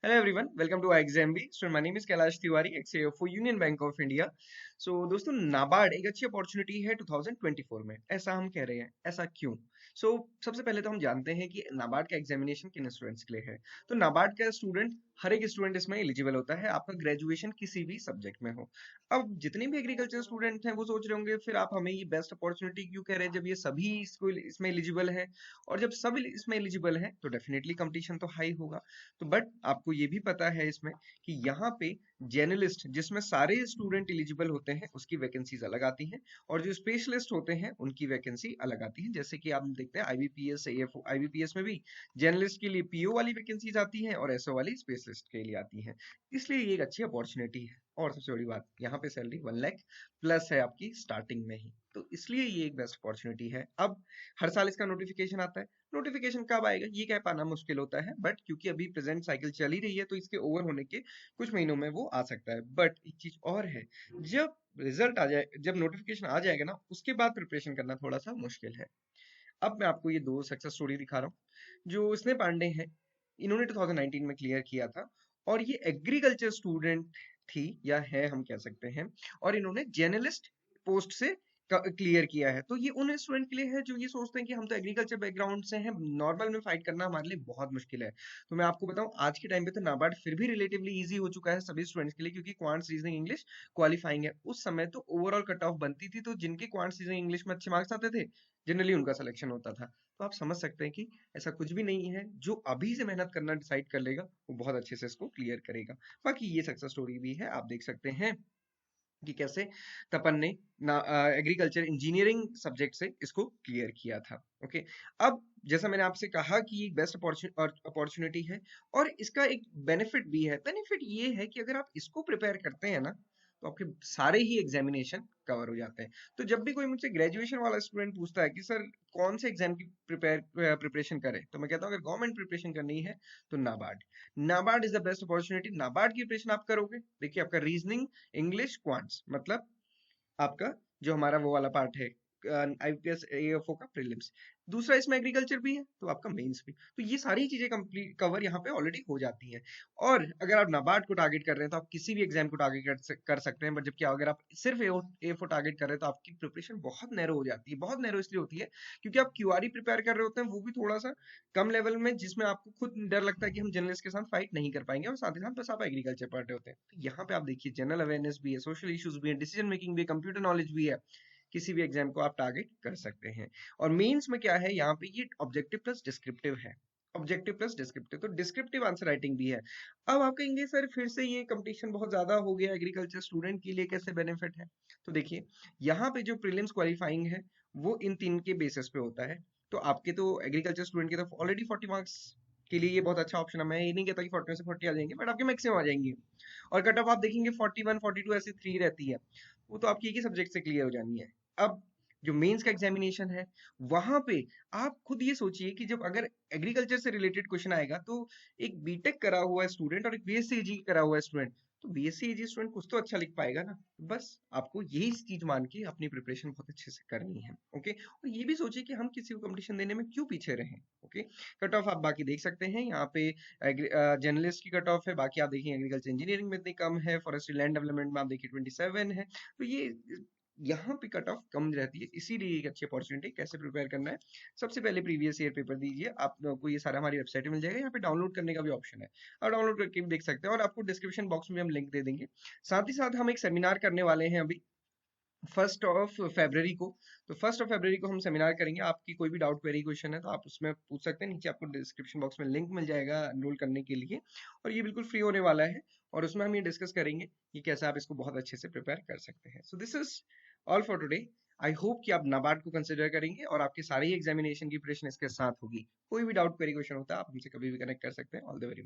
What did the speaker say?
Hello everyone, welcome to iExamB. So my name is Kailash Tiwari, ex-CFO for Union Bank of India. So दोस्तों नाबार्ड एक अच्छी opportunity है 2024 में, ऐसा हम कह रहे हैं। ऐसा क्यों? सबसे पहले तो हम जानते हैं कि नाबार्ड का एग्जामिनेशन किन स्टूडेंट्स के लिए है। तो नाबार्ड का स्टूडेंट, हर एक स्टूडेंट इसमें एलिजिबल होता है, आपका ग्रेजुएशन किसी भी सब्जेक्ट में हो। अब जितने भी एग्रीकल्चर स्टूडेंट हैं वो सोच रहे होंगे फिर आप हमें ये बेस्ट अपॉर्चुनिटी क्यों कह रहे हैं जब ये सभी इसको इसमें एलिजिबल है। और जब सब इसमें एलिजिबल है तो डेफिनेटली कंपटीशन तो हाई होगा। तो बट आपको ये भी पता है इसमें कि यहाँ पे जर्नलिस्ट जिसमें सारे स्टूडेंट एलिजिबल होते हैं उसकी वैकेंसीज अलग आती हैं, और जो स्पेशलिस्ट होते हैं उनकी वैकेंसी अलग आती है। जैसे कि आप देखते हैं आईबीपीएस एएफओ, आईबीपीएस में भी जर्नलिस्ट के लिए पीओ वाली वैकेंसीज आती हैं और एसओ वाली स्पेशलिस्ट के लिए आती हैं। इसलिए ये एक अच्छी अपॉर्चुनिटी है। और सबसे बड़ी बात, यहाँ पे सैलरी 1 लाख प्लस है आपकी स्टार्टिंग में ही, तो इसलिए ये एक बेस्ट अपॉर्चुनिटी है। अब हर साल इसका नोटिफिकेशन आता है। नोटिफिकेशन कब आएगा ये कह पाना मुश्किल होता है, बट क्योंकि अभी प्रेजेंट साइकिल चल ही रही है तो इसके ओवर होने के कुछ महीनों में वो आ सकता है। बट एक चीज और है, जब रिजल्ट आ जाए, जब नोटिफिकेशन आ जाएगा ना, उसके बाद प्रिपरेशन करना थोड़ा सा मुश्किल है। अब मैं आपको ये दो सक्सेस स्टोरी दिखा रहा हूँ। जो स्नेह पांडे हैं, इन्होंने 2019 में क्लियर किया था, और ये एग्रीकल्चर स्टूडेंट थी या है हम कह सकते हैं, और इन्होंने जर्नलिस्ट पोस्ट से क्लियर किया है। तो ये उन स्टूडेंट के लिए है जो ये सोचते हैं कि हम तो एग्रीकल्चर बैकग्राउंड से हैं, नॉर्मल में फाइट करना हमारे लिए बहुत मुश्किल है। तो मैं आपको बताऊं, आज के टाइम पे तो नाबार्ड फिर भी रिलेटिवली इजी हो चुका है सभी स्टूडेंट्स के लिए, क्योंकि क्वांट्स रीजनिंग इंग्लिश क्वालिफाइंग है। उस समय तो ओवरऑल कट ऑफ बनती थी, तो जिनके क्वांट्स रीजनिंग इंग्लिश में अच्छे मार्क्स आते थे जनरली उनका सिलेक्शन होता था। तो आप समझ सकते हैं कि ऐसा कुछ भी नहीं है, जो अभी से मेहनत करना डिसाइड कर लेगा वो बहुत अच्छे से इसको क्लियर करेगा। बाकी ये सक्सेस स्टोरी भी है, आप देख सकते हैं कि कैसे तपन ने एग्रीकल्चर इंजीनियरिंग सब्जेक्ट से इसको क्लियर किया था। ओके, अब जैसा मैंने आपसे कहा कि ये बेस्ट अपॉर्चुनिटी है, और इसका एक बेनिफिट भी है। बेनिफिट ये है कि अगर आप इसको प्रिपेयर करते हैं ना, तो आपके सारे ही एग्जामिनेशन कवर हो जाते हैं। तो जब भी कोई मुझसे ग्रेजुएशन वाला स्टूडेंट पूछता है कि सर कौन से एग्जाम की प्रिपरेशन करें, तो मैं कहता हूँ अगर गवर्नमेंट प्रिपरेशन करनी है तो NABARD, NABARD is the best opportunity. NABARD की प्रिपरेशन आप करोगे, देखिए आपका रीजनिंग इंग्लिश क्वांट्स, मतलब आपका जो हमारा वो वाला पार्ट है आईपीएस एएफओ का प्रीलिम्स, दूसरा इसमें एग्रीकल्चर भी है तो आपका मेंस भी, तो ये सारी चीजें कंप्लीट कवर यहाँ पे ऑलरेडी हो जाती हैं। और अगर आप नाबार्ड को टारगेट कर रहे हैं तो आप किसी भी एग्जाम को टारगेट कर सकते हैं, बट जबकि अगर आप सिर्फ एएफओ टारगेट कर रहे हैं तो आपकी प्रिपरेशन बहुत नैरो हो जाती है। बहुत नैरो इसलिए होती है क्योंकि आप क्यूआरई प्रिपेयर कर रहे होते हैं, वो भी थोड़ा सा कम लेवल में, जिसमें आपको खुद डर लगता है कि हम जर्नलिस्ट के साथ फाइट नहीं कर पाएंगे, और साथ ही साथ बस आप एग्रीकल्चर पढ़ रहे होते हैं। तो यहाँ पे आप देखिए जनरल अवेयरनेस भी है, सोशल इश्यूज भी है, डिसीजन मेकिंग भी है, कंप्यूटर नॉलेज भी है। किसी भी एग्जाम को आप टारगेट कर सकते हैं। और मेंस में क्या है, यहाँ पे ये ऑब्जेक्टिव प्लस डिस्क्रिप्टिव है। ऑब्जेक्टिव प्लस डिस्क्रिप्टिव, तो डिस्क्रिप्टिव आंसर राइटिंग भी है। अब आप कहेंगे सर फिर से ये कंपटीशन बहुत ज्यादा हो गया एग्रीकल्चर स्टूडेंट के लिए, कैसे बेनिफिट है? तो देखिए, यहाँ पे जो प्रीलिम्स क्वालिफाइंग है वो इन तीन के बेसिस पे होता है। तो आपके तो एग्रीकल्चर स्टूडेंट के तो ऑलरेडी 40 मार्क्स के लिए ये बहुत अच्छा ऑप्शन है। मैं ये नहीं कहता कि 40 में से 40 आ जाएंगे, बट आपके मैक्सिमम आ जाएंगे। और कट ऑफ आप देखेंगे 41 42 ऐसे 3 रहती है, वो तो आपकी एक ही सब्जेक्ट से क्लियर हो जानी है। अब जो मेंस का एग्जामिनेशन है, वहां पे आप खुद ये सोचिए कि जब अगर एग्रीकल्चर से रिलेटेड क्वेश्चन आएगा, तो एक बीटेक करा हुआ स्टूडेंट और एक बीएससी जी करा हुआ स्टूडेंट, तो बीएससी जी स्टूडेंट कुछ तो अच्छा लिख पाएगा ना। बस आपको यही चीज मान के अपनी प्रिपरेशन बहुत अच्छे से करनी है। ओके, और ये भी सोचिए कि हम किसी को कंपटीशन देने में क्यों पीछे रहे। ओके, कट ऑफ आप बाकी देख सकते हैं यहाँ पे, जर्नलिस्ट की कट ऑफ है, बाकी आप देखिए एग्रीकल्चर इंजीनियरिंग में इतनी कम है, फॉरेस्ट्री लैंड डेवलपमेंट में आप देखिए 27 है। तो ये यहाँ पे कट ऑफ कम रहती है, इसीलिए एक अच्छी अपॉर्चुनिटी। कैसे प्रिपेयर करना है, सबसे पहले प्रीवियस ईयर पेपर दीजिए, आपको ये सारा हमारी वेबसाइट में मिल जाएगा। यहाँ पे डाउनलोड करने का भी ऑप्शन है, आप डाउनलोड करके भी देख सकते हैं, और आपको डिस्क्रिप्शन बॉक्स में हम लिंक दे देंगे। साथ ही साथ हम एक सेमिनार करने वाले हैं अभी 1 फरवरी को। तो 1 फरवरी को हम सेमिनार करेंगे। आपकी कोई भी डाउट क्वेरी क्वेश्चन है तो आप उसमें पूछ सकते हैं, नीचे आपको डिस्क्रिप्शन बॉक्स में लिंक मिल जाएगा एनरोल करने के लिए। और ये बिल्कुल फ्री होने वाला है, और उसमें हम ये डिस्कस करेंगे कि कैसे आप इसको बहुत अच्छे से प्रिपेयर कर सकते हैं। So this is all for today. I hope कि आप नाबार्ड को कंसिडर करेंगे और आपके सारे एग्जामिनेशन की प्रिपरेशन इसके साथ होगी। कोई भी डाउट क्वेरी क्वेश्चन होता है आप हमसे कभी भी कनेक्ट कर सकते हैं। All the very